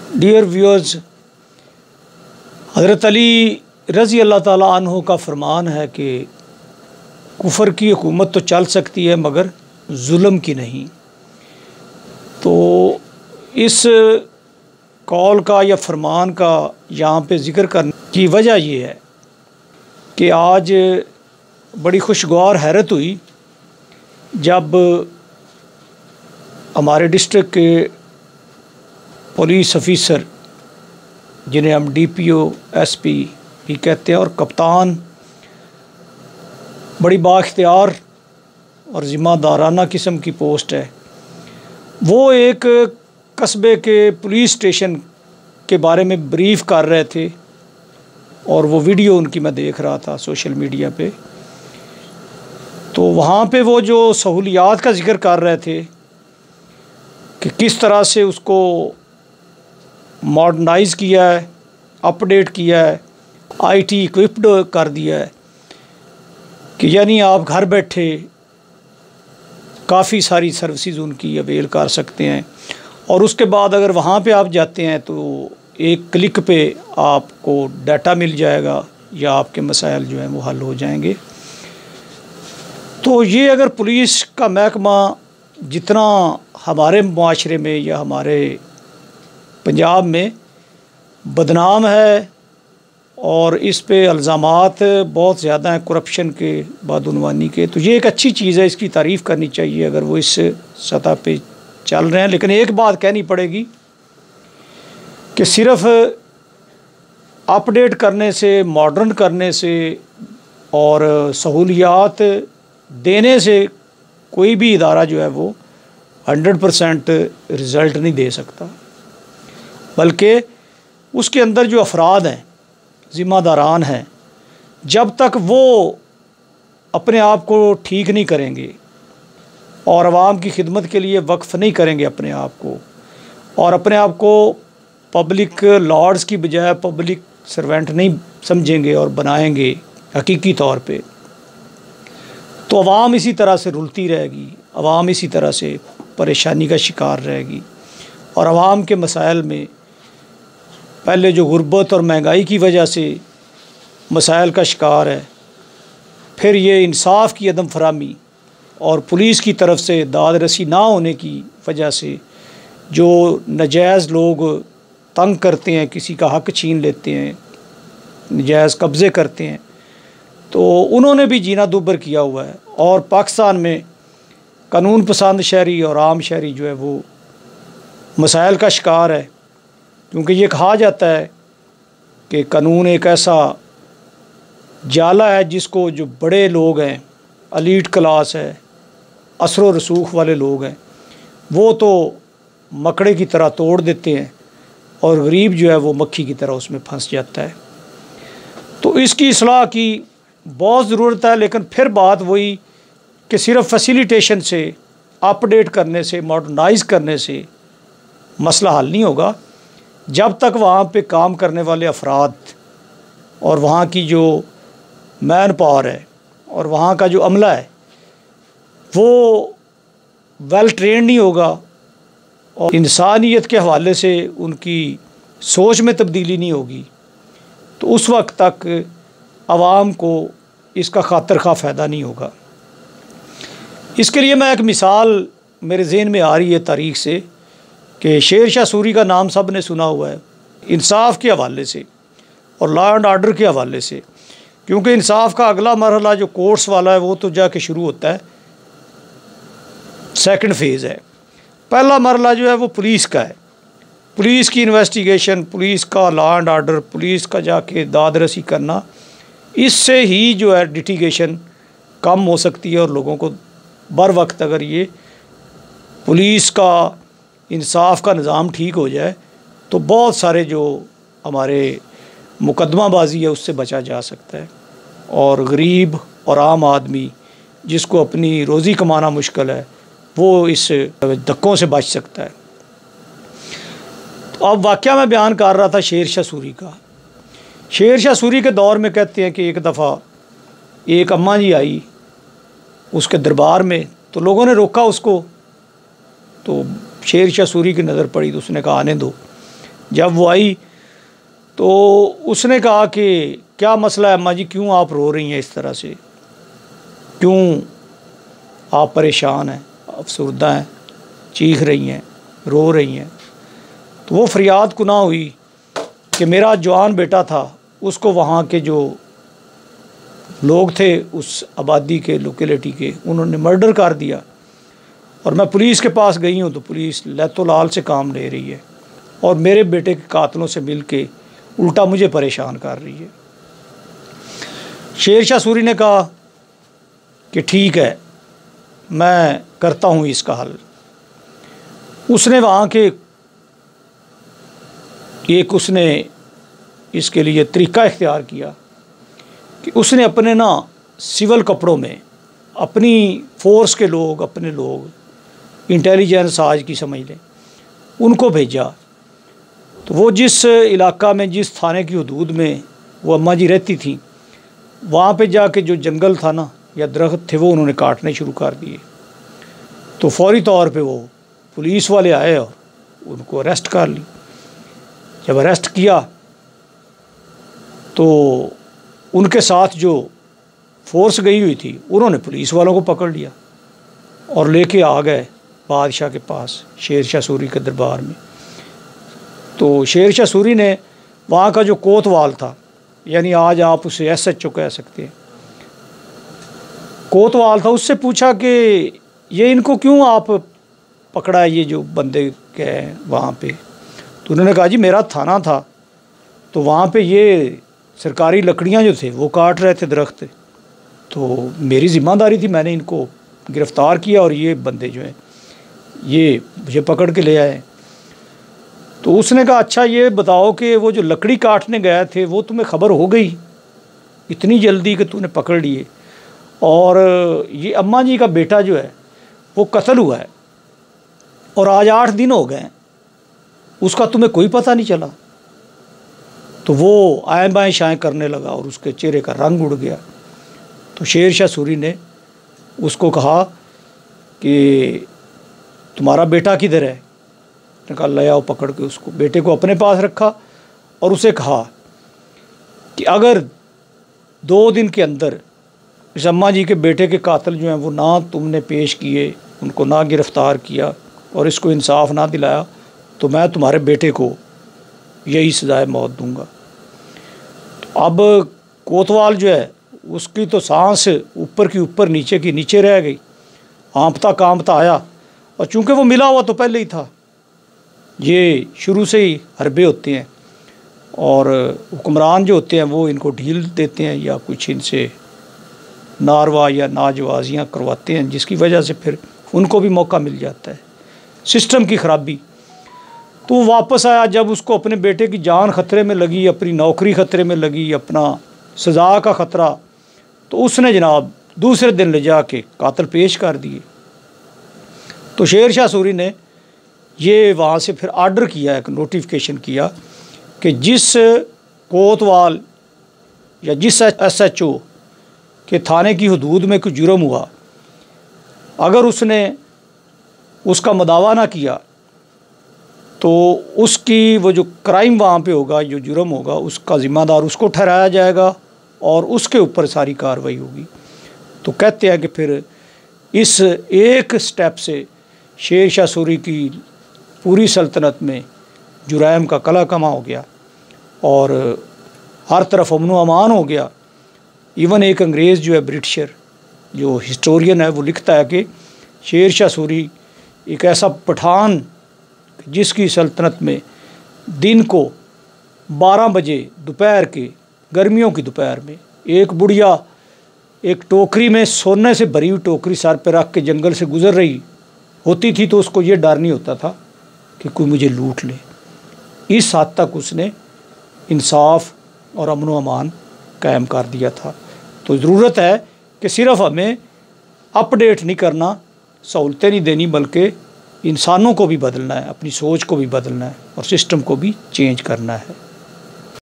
Dear viewers, हज़रत अली रज़ी अल्लाह ताला अन्हु का फरमान है कि कुफ़र की हुकूमत तो चल सकती है मगर जुल्म की नहीं। तो इस कौल का या फरमान का यहाँ पे ज़िक्र करने की वजह ये है कि आज बड़ी खुशगवार हैरत हुई जब हमारे डिस्ट्रिक्ट के पुलिस ऑफिसर, जिन्हें हम DPO SP भी कहते हैं, और कप्तान, बड़ी बाख्तियार और ज़िम्मेदाराना किस्म की पोस्ट है, वो एक कस्बे के पुलिस स्टेशन के बारे में ब्रीफ़ कर रहे थे और वो वीडियो उनकी मैं देख रहा था सोशल मीडिया पे। तो वहाँ पे वो जो सहूलियात का ज़िक्र कर रहे थे कि किस तरह से उसको मॉडर्नाइज़ किया है, अपडेट किया है, IT इक्विप्ड कर दिया है कि यानी आप घर बैठे काफ़ी सारी सर्विसेज उनकी अवेल कर सकते हैं। और उसके बाद अगर वहाँ पे आप जाते हैं तो एक क्लिक पे आपको डाटा मिल जाएगा या आपके मसाइल जो हैं वो हल हो जाएंगे। तो ये अगर पुलिस का महकमा जितना हमारे माशरे में या हमारे पंजाब में बदनाम है और इस पे इल्ज़ामात बहुत ज़्यादा हैं करप्शन के, बदउनवानी के, तो ये एक अच्छी चीज़ है, इसकी तारीफ़ करनी चाहिए अगर वो इस सतह पे चल रहे हैं। लेकिन एक बात कहनी पड़ेगी कि सिर्फ़ अपडेट करने से, मॉडर्न करने से और सहूलियात देने से कोई भी इदारा जो है वो 100% रिज़ल्ट नहीं दे सकता, बल्कि उसके अंदर जो अफराद हैं, ज़िम्मेदारान हैं, जब तक वो अपने आप को ठीक नहीं करेंगे और आवाम की खिदमत के लिए वक्फ़ नहीं करेंगे अपने आप को, और अपने आप को पब्लिक लॉर्ड्स की बजाय पब्लिक सर्वेंट नहीं समझेंगे और बनाएंगे हकीकी तौर पे, तो आवाम इसी तरह से रुलती रहेगी, आवाम इसी तरह से परेशानी का शिकार रहेगी और आवाम के मसाइल में पहले जो गुर्बत और महंगाई की वजह से मसाइल का शिकार है, फिर ये इंसाफ की अदम फरामी और पुलिस की तरफ से दाद रसी ना होने की वजह से जो नजायज़ लोग तंग करते हैं, किसी का हक़ छीन लेते हैं, नजायज़ कब्ज़े करते हैं, तो उन्होंने भी जीना दुभर किया हुआ है। और पाकिस्तान में कानून पसंद शहरी और आम शहरी जो है वो मसाइल का शिकार है, क्योंकि ये कहा जाता है कि कानून एक ऐसा जाला है जिसको जो बड़े लोग हैं, एलीट क्लास है, असर व रसूख वाले लोग हैं, वो तो मकड़े की तरह तोड़ देते हैं और गरीब जो है वो मक्खी की तरह उसमें फंस जाता है। तो इसकी इस्लाह की बहुत ज़रूरत है। लेकिन फिर बात वही कि सिर्फ़ फैसिलिटेशन से, अपडेट करने से, मॉडर्नाइज़ करने से मसला हल नहीं होगा जब तक वहाँ पे काम करने वाले अफराद और वहाँ की जो मैन पावर है और वहाँ का जो अमला है वो वेल ट्रेंड नहीं होगा और इंसानियत के हवाले से उनकी सोच में तब्दीली नहीं होगी, तो उस वक्त तक आवाम को इसका खातिर खा फ़ायदा नहीं होगा। इसके लिए मैं एक मिसाल मेरे ज़हन में आ रही है तारीख़ से कि शेर शाह सूरी का नाम सब ने सुना हुआ है, इंसाफ के हवाले से और लॉ एंड ऑर्डर के हवाले से, क्योंकि इंसाफ का अगला मरहला जो कोर्ट्स वाला है वो तो जाके शुरू होता है, सेकंड फेज़ है। पहला मरहला जो है वो पुलिस का है, पुलिस की इन्वेस्टिगेशन, पुलिस का लॉ एंड ऑर्डर, पुलिस का जाके दाद रसी करना, इससे ही जो है लिटिगेशन कम हो सकती है और लोगों को बर वक्त अगर ये पुलिस का इंसाफ का निज़ाम ठीक हो जाए तो बहुत सारे जो हमारे मुकदमाबाजी है उससे बचा जा सकता है और गरीब और आम आदमी जिसको अपनी रोज़ी कमाना मुश्किल है वो इस धक्कों से बच सकता है। तो अब वाक़या मैं बयान कर रहा था शेर शाह सूरी का। शेर शाह सूरी के दौर में कहते हैं कि एक दफ़ा एक अम्मा जी आई उसके दरबार में, तो लोगों ने रोका उसको, तो शेर शाह सूरी की नज़र पड़ी तो उसने कहा आने दो। जब वो आई तो उसने कहा कि क्या मसला है अम्मा जी, क्यों आप रो रही हैं इस तरह से, क्यों आप परेशान हैं, अफसरदा हैं, चीख रही हैं, रो रही हैं। तो वो फरियाद कुना हुई कि मेरा जवान बेटा था, उसको वहाँ के जो लोग थे उस आबादी के, लोकेलिटी के, उन्होंने मर्डर कर दिया और मैं पुलिस के पास गई हूँ तो पुलिस लैतो लाल से काम ले रही है और मेरे बेटे के कातलों से मिल के उल्टा मुझे परेशान कर रही है। शेर शाह सूरी ने कहा कि ठीक है, मैं करता हूँ इसका हल। उसने वहाँ के उसने इसके लिए तरीका इख्तियार किया कि उसने अपने ना सिविल कपड़ों में अपनी फ़ोर्स के लोग, अपने लोग इंटेलिजेंस आज की समझ लें, उनको भेजा। तो वो जिस इलाका में, जिस थाने की हदूद में वो अम्मा जी रहती थी, वहाँ पे जाके जो जंगल था ना या दरख्त थे वो उन्होंने काटने शुरू कर दिए। तो फौरी तौर पे वो पुलिस वाले आए और उनको अरेस्ट कर ली। जब अरेस्ट किया तो उनके साथ जो फोर्स गई हुई थी उन्होंने पुलिस वालों को पकड़ लिया और लेके आ गए बादशाह के पास, शेर शाह सूरी के दरबार में। तो शेर शाह सूरी ने वहाँ का जो कोतवाल था, यानी आज आप उसे SHO कह सकते हैं, कोतवाल था, उससे पूछा कि ये इनको क्यों आप पकड़ा है, ये जो बंदे के हैं वहाँ पे। तो उन्होंने कहा जी मेरा थाना था, तो वहाँ पे ये सरकारी लकड़ियाँ जो थे वो काट रहे थे दरख्त, तो मेरी ज़िम्मेदारी थी, मैंने इनको गिरफ़्तार किया और ये बंदे जो हैं ये मुझे पकड़ के ले आए। तो उसने कहा अच्छा ये बताओ कि वो जो लकड़ी काटने गए थे वो तुम्हें ख़बर हो गई इतनी जल्दी कि तूने पकड़ लिए, और ये अम्मा जी का बेटा जो है वो कत्ल हुआ है और आज 8 दिन हो गए, उसका तुम्हें कोई पता नहीं चला। तो वो आए बाएँ शाएँ करने लगा और उसके चेहरे का रंग उड़ गया। तो शेर शाह सूरी ने उसको कहा कि तुम्हारा बेटा किधर है? उसने कहा ले आओ, पकड़ के उसको, बेटे को अपने पास रखा और उसे कहा कि अगर 2 दिन के अंदर इस अम्मा जी के बेटे के कातिल जो हैं वो ना तुमने पेश किए, उनको ना गिरफ़्तार किया और इसको इंसाफ ना दिलाया, तो मैं तुम्हारे बेटे को यही सज़ाए मौत दूंगा। अब कोतवाल जो है उसकी तो सांस ऊपर की ऊपर, नीचे की नीचे रह गई, हाँफता कांपता आया, और चूँकि वो मिला हुआ तो पहले ही था, ये शुरू से ही हरबे होते हैं और हुक्मरान जो होते हैं वो इनको ढील देते हैं या कुछ इनसे नारवा या नाजवाजियाँ करवाते हैं, जिसकी वजह से फिर उनको भी मौका मिल जाता है, सिस्टम की ख़राबी। तो वो वापस आया, जब उसको अपने बेटे की जान ख़तरे में लगी, अपनी नौकरी ख़तरे में लगी, अपना सज़ा का ख़तरा, तो उसने जनाब दूसरे दिन ले जा के कातिल पेश कर दिए। तो शेर शाह सूरी ने ये वहाँ से फिर आर्डर किया, एक नोटिफिकेशन किया कि जिस कोतवाल या जिस SHO के थाने की हदूद में कोई जुर्म हुआ, अगर उसने उसका मदावा ना किया तो उसकी वो जो क्राइम वहाँ पे होगा, जो जुर्म होगा, उसका ज़िम्मेदार उसको ठहराया जाएगा और उसके ऊपर सारी कार्रवाई होगी। तो कहते हैं कि फिर इस एक स्टेप से शेर शाह सूरी की पूरी सल्तनत में जुराइम का कला कमा हो गया और हर तरफ अमन व अमान हो गया। इवन एक अंग्रेज़ जो है, ब्रिटिशर जो हिस्टोरियन है, वो लिखता है कि शेर शाह सूरी एक ऐसा पठान जिसकी सल्तनत में दिन को 12 बजे दोपहर के, गर्मियों की दोपहर में, एक बुढ़िया एक टोकरी में सोने से भरी हुई टोकरी सर पर रख के जंगल से गुज़र रही होती थी, तो उसको ये डर नहीं होता था कि कोई मुझे लूट ले। इस हद तक उसने इंसाफ और अमन व अमान कायम कर दिया था। तो ज़रूरत है कि सिर्फ़ हमें अपडेट नहीं करना, सहूलतें नहीं देनी, बल्कि इंसानों को भी बदलना है, अपनी सोच को भी बदलना है और सिस्टम को भी चेंज करना है।